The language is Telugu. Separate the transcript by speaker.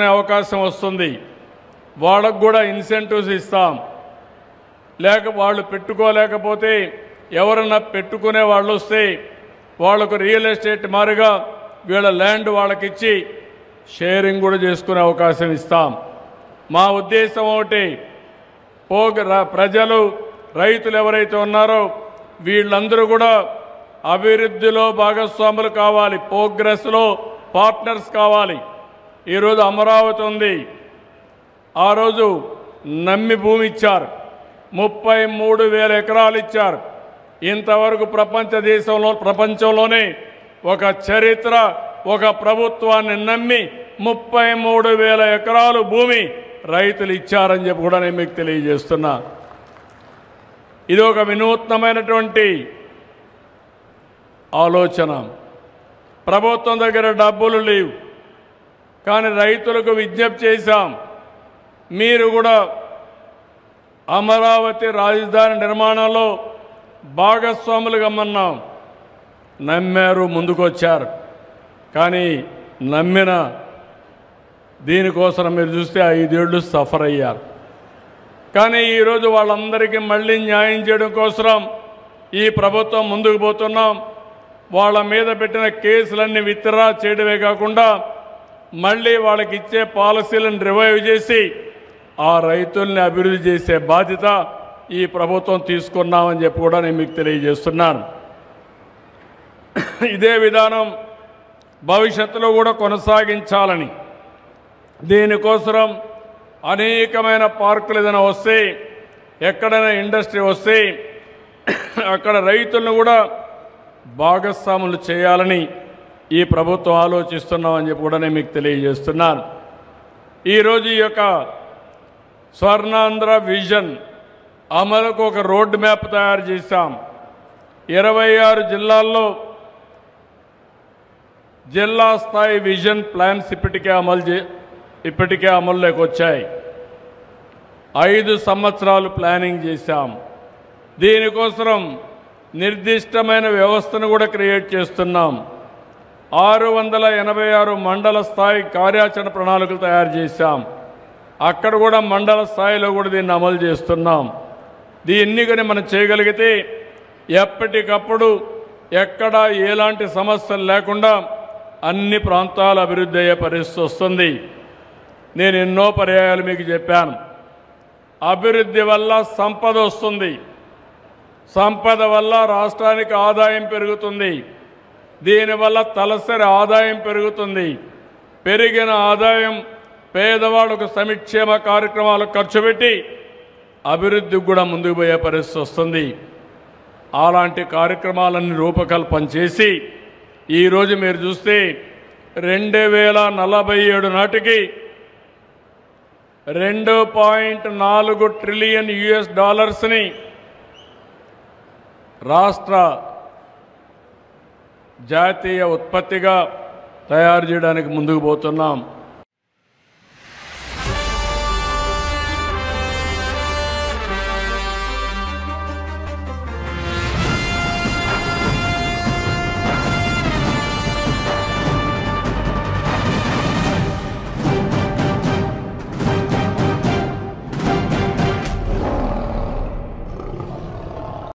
Speaker 1: అవకాశం వస్తుంది. వాళ్ళకు కూడా ఇన్సెంటివ్స్ ఇస్తాం. వాళ్ళు పెట్టుకోలేకపోతే ఎవరన్నా పెట్టుకునే వాళ్ళు వస్తే వాళ్ళకు రియల్ ఎస్టేట్ మారుగా వీళ్ళ ల్యాండ్ వాళ్ళకిచ్చి షేరింగ్ కూడా చేసుకునే అవకాశం ఇస్తాం. మా ఉద్దేశం ఒకటి, ప్రజలు రైతులు ఎవరైతే ఉన్నారో వీళ్ళందరూ కూడా అభివృద్ధిలో భాగస్వాములు కావాలి, ప్రోగ్రెస్లో పార్ట్నర్స్ కావాలి. ఈరోజు అమరావతి ఉంది, ఆ రోజు నమ్మి భూమి ఇచ్చారు, 33,000 ఎకరాలు ఇచ్చారు. ఇంతవరకు ప్రపంచంలోనే ఒక చరిత్ర, ఒక ప్రభుత్వాన్ని నమ్మి 33,000 ఎకరాలు భూమి రైతులు ఇచ్చారని చెప్పి కూడా నేను మీకు తెలియజేస్తున్నా. ఇది ఒక వినూత్నమైనటువంటి ఆలోచన. ప్రభుత్వం దగ్గర డబ్బులు లేవు, కానీ రైతులకు విజ్ఞప్తి చేశాం, మీరు కూడా అమరావతి రాజధాని నిర్మాణంలో భాగస్వాములు గమ్మన్నాం. నమ్మారు, ముందుకొచ్చారు. కానీ నమ్మిన దీనికోసం మీరు చూస్తే 5 ఏళ్ళు సఫర్ అయ్యారు. కానీ ఈరోజు వాళ్ళందరికీ మళ్ళీ న్యాయం చేయడం కోసం ఈ ప్రభుత్వం ముందుకు పోతున్నాం. వాళ్ళ మీద పెట్టిన కేసులన్నీ విత్డ్రా చేయడమే కాకుండా మళ్ళీ వాళ్ళకి ఇచ్చే పాలసీలను రివైవ్ చేసి ఆ రైతుల్ని అభివృద్ధి చేసే బాధ్యత ఈ ప్రభుత్వం తీసుకున్నామని చెప్పి కూడా నేను మీకు తెలియజేస్తున్నాను. ఇదే విధానం భవిష్యత్తులో కూడా కొనసాగించాలని, దీనికోసం అనేకమైన పార్కులు ఏదైనా వస్తే, ఎక్కడైనా ఇండస్ట్రీ వస్తే అక్కడ రైతులను కూడా భాగస్వాములు చేయాలని ఈ ప్రభుత్వం ఆలోచిస్తున్నామని చెప్పి కూడా నేను మీకు తెలియజేస్తున్నాను. ఈరోజు ఈ యొక్క స్వర్ణాంధ్ర విజన్ అమలుకు ఒక రోడ్ మ్యాప్ తయారు చేశాం. 26 జిల్లాల్లో జిల్లా స్థాయి విజన్ ప్లాన్స్ ఇప్పటికే అమల్లోకి వచ్చాయి. 5 సంవత్సరాలు ప్లానింగ్ చేశాం. దీనికోసం నిర్దిష్టమైన వ్యవస్థను కూడా క్రియేట్ చేస్తున్నాం. 686 మండల స్థాయి కార్యాచరణ ప్రణాళికలు తయారు చేశాం. అక్కడ కూడా మండల స్థాయిలో కూడా దీన్ని అమలు చేస్తున్నాం. దీన్ని కానీ మనం చేయగలిగితే ఎప్పటికప్పుడు ఎక్కడ ఎలాంటి సమస్యలు లేకుండా అన్ని ప్రాంతాలు అభివృద్ధి అయ్యే పరిస్థితి వస్తుంది. నేను ఎన్నో పర్యాయాలు మీకు చెప్పాను, అభివృద్ధి వల్ల సంపద వస్తుంది, సంపద వల్ల రాష్ట్రానికి ఆదాయం పెరుగుతుంది, దీనివల్ల తలసరి ఆదాయం పెరుగుతుంది. పెరిగిన ఆదాయం పేదవాళ్ళకు సంక్షేమ కార్యక్రమాలకు ఖర్చు పెట్టి అభివృద్ధికి కూడా ముందుకు పోయే పరిస్థితి వస్తుంది. అలాంటి కార్యక్రమాలన్నీ రూపకల్పన చేసి ఈరోజు మీరు చూస్తే 2047 నాటికి $2.4 ట్రిలియన్ రాష్ట్ర జాతీయ ఉత్పత్తిగా తయారు చేయడానికి ముందుకు పోతున్నాం.